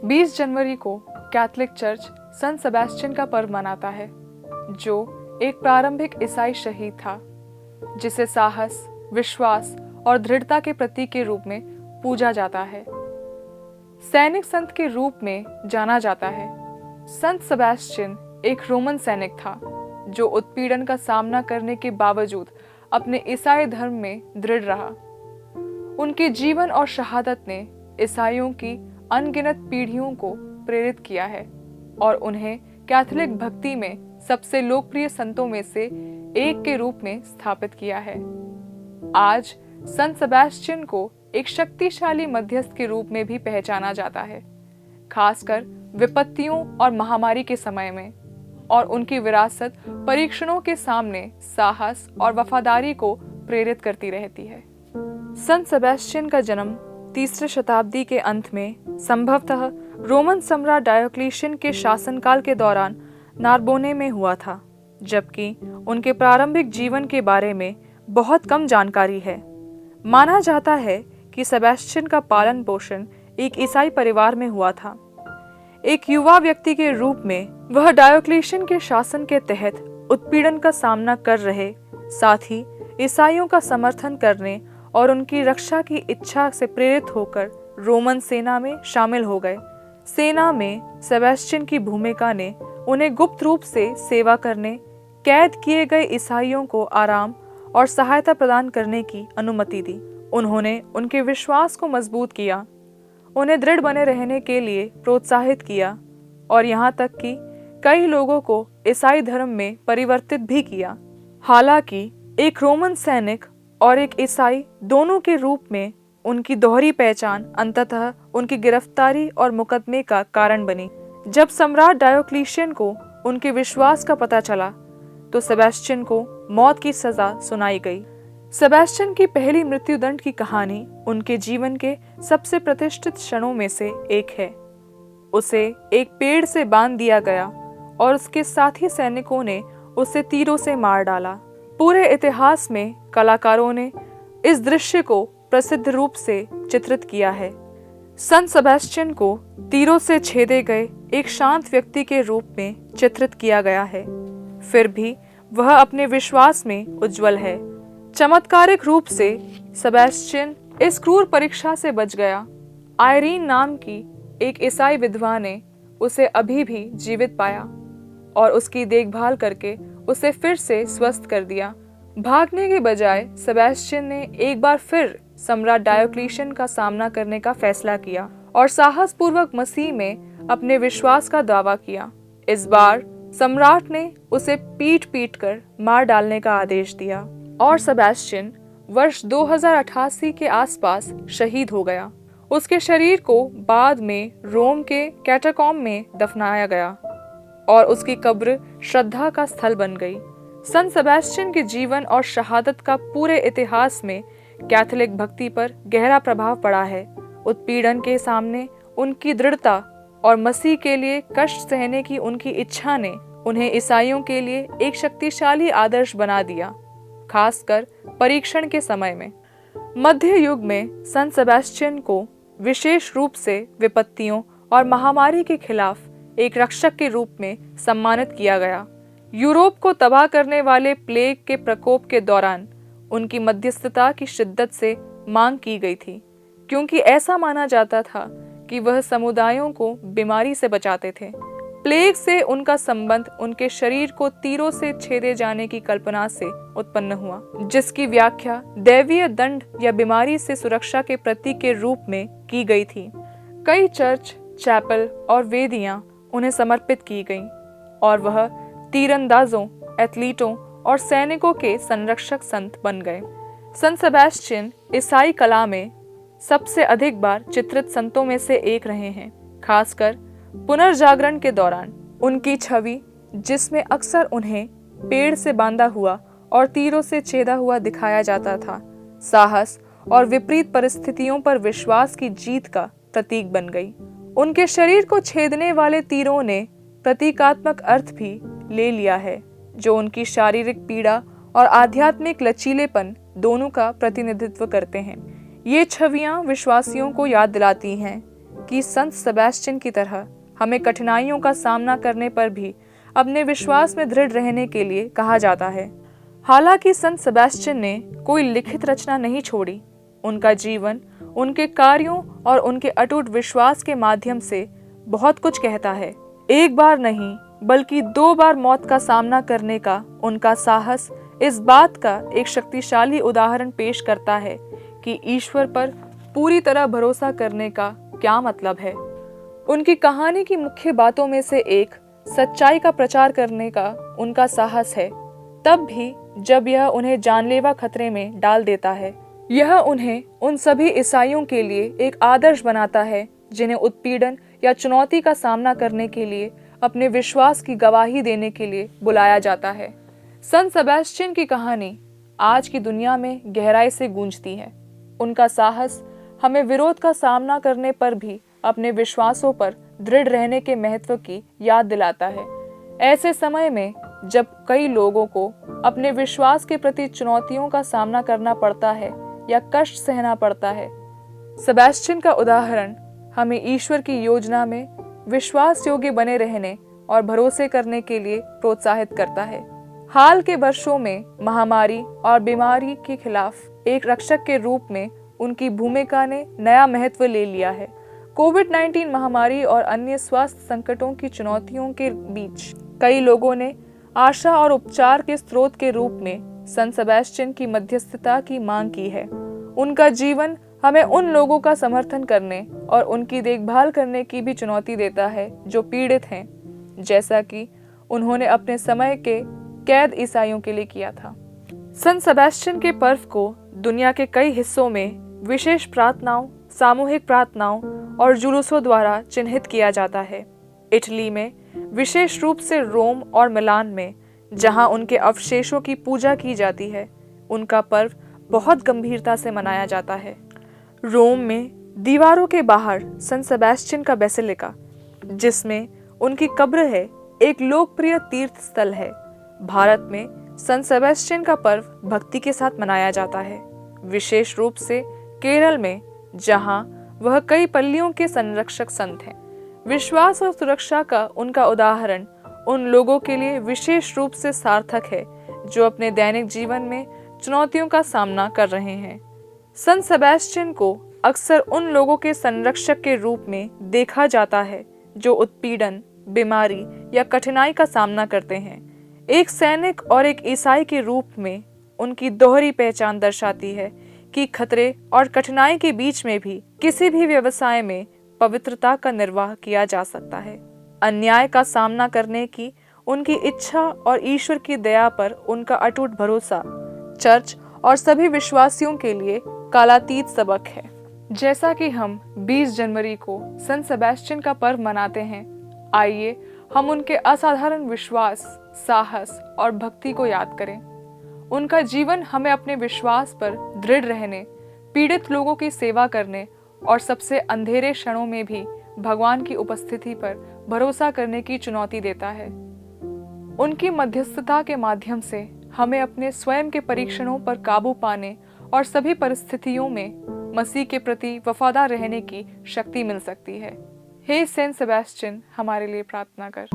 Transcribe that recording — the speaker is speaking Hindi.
20 जनवरी को कैथोलिक चर्च संत सेबेस्टियन का पर्व मनाता है, जो एक प्रारंभिक ईसाई शहीद था, जिसे साहस, विश्वास और दृढ़ता के प्रतीक के रूप में पूजा जाता है। सैनिक संत के रूप में जाना जाता है। संत सेबेस्टियन एक रोमन सैनिक था, जो उत्पीड़न का सामना करने के बावजूद अपने ईसाई धर्म में दृढ़ रहा। उनके जीवन और शहादत ने ईसाइयों की अनगिनत पीढ़ियों को प्रेरित किया है और उन्हें कैथोलिक भक्ति में सबसे लोकप्रिय संतों में से एक के रूप में स्थापित किया है। आज संत सेबेस्टियन को एक शक्तिशाली मध्यस्थ के रूप में भी पहचाना जाता है, खासकर विपत्तियों और महामारी के समय में, और उनकी विरासत परीक्षणों के सामने साहस और वफादारी को प्रेरित करती रहती है। संत सेबेस्टियन का जन्म 3री शताब्दी के अंत में संभवतः रोमन सम्राट डायोक्लिशियन के शासनकाल के दौरान नारबोने में हुआ था, जबकि उनके प्रारंभिक जीवन के बारे में बहुत कम जानकारी है। माना जाता है कि सेबेस्टियन का पालन पोषण एक ईसाई परिवार में हुआ था। एक युवा व्यक्ति के रूप में वह डायोक्लिशियन के शासन के तहत उत्पीड़न का सामना कर रहे, साथ ही ईसाइयों का समर्थन करने और उनकी रक्षा की इच्छा से प्रेरित होकर रोमन सेना में शामिल हो गए। सेना में सेबेस्टियन की भूमिका ने उन्हें गुप्त रूप से सेवा करने, कैद किए गए ईसाइयों को आराम और सहायता प्रदान करने की अनुमति दी। उन्होंने उनके विश्वास को मजबूत किया, उन्हें दृढ़ बने रहने के लिए प्रोत्साहित किया और यहाँ तक कि कई लोगों को ईसाई धर्म में परिवर्तित भी किया। हालांकि एक रोमन सैनिक और एक ईसाई दोनों के रूप में उनकी दोहरी पहचान अंततः उनकी गिरफ्तारी और मुकदमे का कारण बनी। जब सम्राट डायोक्लिशियन को उनके विश्वास का पता चला तो सेबेस्टियन को मौत की सजा सुनाई गई। सेबेस्टियन की पहली मृत्युदंड की कहानी उनके जीवन के सबसे प्रतिष्ठित क्षणों में से एक है। उसे एक पेड़ से बांध दिया गया और उसके साथी सैनिकों ने उसे तीरों से मार डाला। पूरे इतिहास में कलाकारों ने इस दृश्य को प्रसिद्ध रूप से चित्रित किया है। संत सेबेस्टियन को तीरों से छेदे गए एक शांत व्यक्ति के रूप में चित्रित किया गया है, फिर भी वह अपने विश्वास में उज्जवल है। चमत्कारिक रूप से सेबेस्टियन इस क्रूर परीक्षा से बच गया। आयरीन नाम की एक ईसाई विधवा ने उसे अभी भी जीवित पाया और उसकी देखभाल करके उसे फिर से स्वस्थ कर दिया। भागने के बजाय सेबेस्टियन ने एक बार फिर सम्राट डायोक्लिशियन का सामना करने का फैसला किया और साहसपूर्वक मसीह में अपने विश्वास का दावा किया। इस बार सम्राट ने उसे पीट पीट कर मार डालने का आदेश दिया और सेबेस्टियन वर्ष 2088 के आसपास शहीद हो गया। उसके शरीर को बाद में रोम के कैटाकॉम्ब में दफनाया गया और उसकी कब्र श्रद्धा का स्थल बन गई। संत सेबेस्टियन के जीवन और शहादत का पूरे इतिहास में कैथोलिक भक्ति पर गहरा प्रभाव पड़ा है। उत्पीड़न के सामने उनकी दृढ़ता और मसीह के लिए कष्ट सहने की उनकी इच्छा ने उन्हें ईसाइयों के लिए एक शक्तिशाली आदर्श बना दिया, खासकर परीक्षण के समय में। मध्य युग में संत सेबेस्टियन को विशेष रूप से विपत्तियों और महामारी के खिलाफ एक रक्षक के रूप में सम्मानित किया गया। यूरोप को तबाह करने वाले प्लेग के प्रकोप के दौरान उनकी मध्यस्थता की शिद्दत से मांग की गई थी, क्योंकि ऐसा माना जाता था कि वह समुदायों को बीमारी से बचाते थे। प्लेग से उनका संबंध उनके शरीर को तीरों से छेदे जाने की कल्पना से उत्पन्न हुआ, जिसकी व्याख्या दैवीय दंड या बीमारी से सुरक्षा के प्रतीक के रूप में की गई थी। कई चर्च, चैपल और वेदियां उन्हें समर्पित की गईं और वह तीरंदाजों, एथलीटों और सैनिकों के संरक्षक संत बन गए। संत सेबेस्टियन ईसाई कला में सबसे अधिक बार चित्रित संतों में से एक रहे हैं, खासकर पुनर्जागरण के दौरान। उनकी छवि, जिसमें अक्सर उन्हें पेड़ से बांधा हुआ और तीरों से छेदा हुआ दिखाया जाता था, साहस और विपरीत परिस्थितियों पर विश्वास की जीत का प्रतीक बन गई। उनके शरीर को छेदने वाले तीरों ने प्रतीकात्मक अर्थ भी ले लिया है, जो उनकी शारीरिक पीड़ा और आध्यात्मिक लचीलेपन दोनों का प्रतिनिधित्व करते हैं। ये छवियां विश्वासियों को याद दिलाती हैं कि संत सेबेस्टियन की तरह हमें कठिनाइयों का सामना करने पर भी अपने विश्वास में दृढ़ रहने के लिए कहा जाता है। हालांकि संत सेबेस्टियन ने कोई लिखित रचना नहीं छोड़ी, उनका जीवन उनके कार्यों और उनके अटूट विश्वास के माध्यम से बहुत कुछ कहता है। एक बार नहीं बल्कि 2 बार मौत का सामना करने का उनका साहस इस बात का एक शक्तिशाली उदाहरण पेश करता है कि ईश्वर पर पूरी तरह भरोसा करने का क्या मतलब है। उनकी कहानी की मुख्य बातों में से एक सच्चाई का प्रचार करने का उनका साहस है, तब भी जब यह उन्हें जानलेवा खतरे में डाल देता है। यह उन्हें उन सभी ईसाइयों के लिए एक आदर्श बनाता है जिन्हें उत्पीड़न या चुनौती का सामना करने के लिए अपने विश्वास की गवाही देने के लिए बुलाया जाता है। संत सेबेस्टियन की कहानी आज की दुनिया में गहराई से गूंजती है। उनका साहस हमें विरोध का सामना करने पर भी अपने विश्वासों पर दृढ़ रहने के महत्व की याद दिलाता है। ऐसे समय में जब कई लोगों को अपने विश्वास के प्रति चुनौतियों का सामना करना पड़ता है या कष्ट सहना पड़ता है, सेबेस्टियन का उदाहरण हमें ईश्वर की योजना में विश्वास योग्य बने रहने और भरोसे करने के लिए प्रोत्साहित करता है। हाल के वर्षों में महामारी और बीमारी के खिलाफ एक रक्षक के रूप में उनकी भूमिका ने नया महत्व ले लिया है। कोविड-19 महामारी और अन्य स्वास्थ्य संकटों की चुनौतियों के बीच कई लोगों ने आशा और उपचार के स्रोत के रूप में संत सेबेस्टियन की मध्यस्थता की मांग की है। उनका जीवन हमें उन लोगों का समर्थन करने और उनकी देखभाल करने की भी चुनौती देता है जो पीड़ित हैं, जैसा कि उन्होंने अपने समय के कैद ईसाइयों के लिए किया था। संत सेबेस्टियन के पर्व को दुनिया के कई हिस्सों में विशेष प्रार्थनाओं, सामूहिक प्रार्थनाओं और जुलूसों द्वारा चिन्हित किया जाता है। इटली में, विशेष रूप से रोम और मिलान में, जहां उनके अवशेषों की पूजा की जाती है, उनका पर्व बहुत गंभीरता से मनाया जाता है। रोम में दीवारों के बाहर संत सेबेस्टियन का बेसिलिका, जिसमें उनकी कब्र है, एक लोकप्रिय तीर्थ स्थल है। भारत में संत सेबेस्टियन का पर्व भक्ति के साथ मनाया जाता है, विशेष रूप से केरल में, जहां वह कई पल्लियों के संरक्षक संत हैं। विश्वास और सुरक्षा का उनका उदाहरण उन लोगों के लिए विशेष रूप से सार्थक है जो अपने दैनिक जीवन में चुनौतियों का सामना कर रहे हैं। संत सेबेस्टियन को अक्सर उन लोगों के संरक्षक के रूप में देखा जाता है जो उत्पीड़न, बीमारी या कठिनाई का सामना करते हैं। एक सैनिक और एक ईसाई के रूप में उनकी दोहरी पहचान दर्शाती है कि खतरे और कठिनाई के बीच में भी किसी भी व्यवसाय में पवित्रता का निर्वाह किया जा सकता है। अन्याय का सामना करने की उनकी इच्छा और ईश्वर की दया पर उनका अटूट भरोसा चर्च और सभी विश्वासियों के लिए कालातीत सबक है। जैसा कि हम 20 जनवरी को संत सेबेस्टियन का पर्व मनाते हैं, आइए हम उनके असाधारण विश्वास, साहस और भक्ति को याद करें। उनका जीवन हमें अपने विश्वास पर दृढ़ रहने, पीड़ित लोगों की सेवा करने और सबसे अंधेरे क्षणों में भी भगवान की उपस्थिति पर भरोसा करने की चुनौती देता है। उनकी मध्यस्थता के माध्यम से हमें अपने स्वयं के परीक्षणों पर काबू पाने और सभी परिस्थितियों में मसीह के प्रति वफादार रहने की शक्ति मिल सकती है। हे सेंट सेबेस्टियन, हमारे लिए प्रार्थना कर।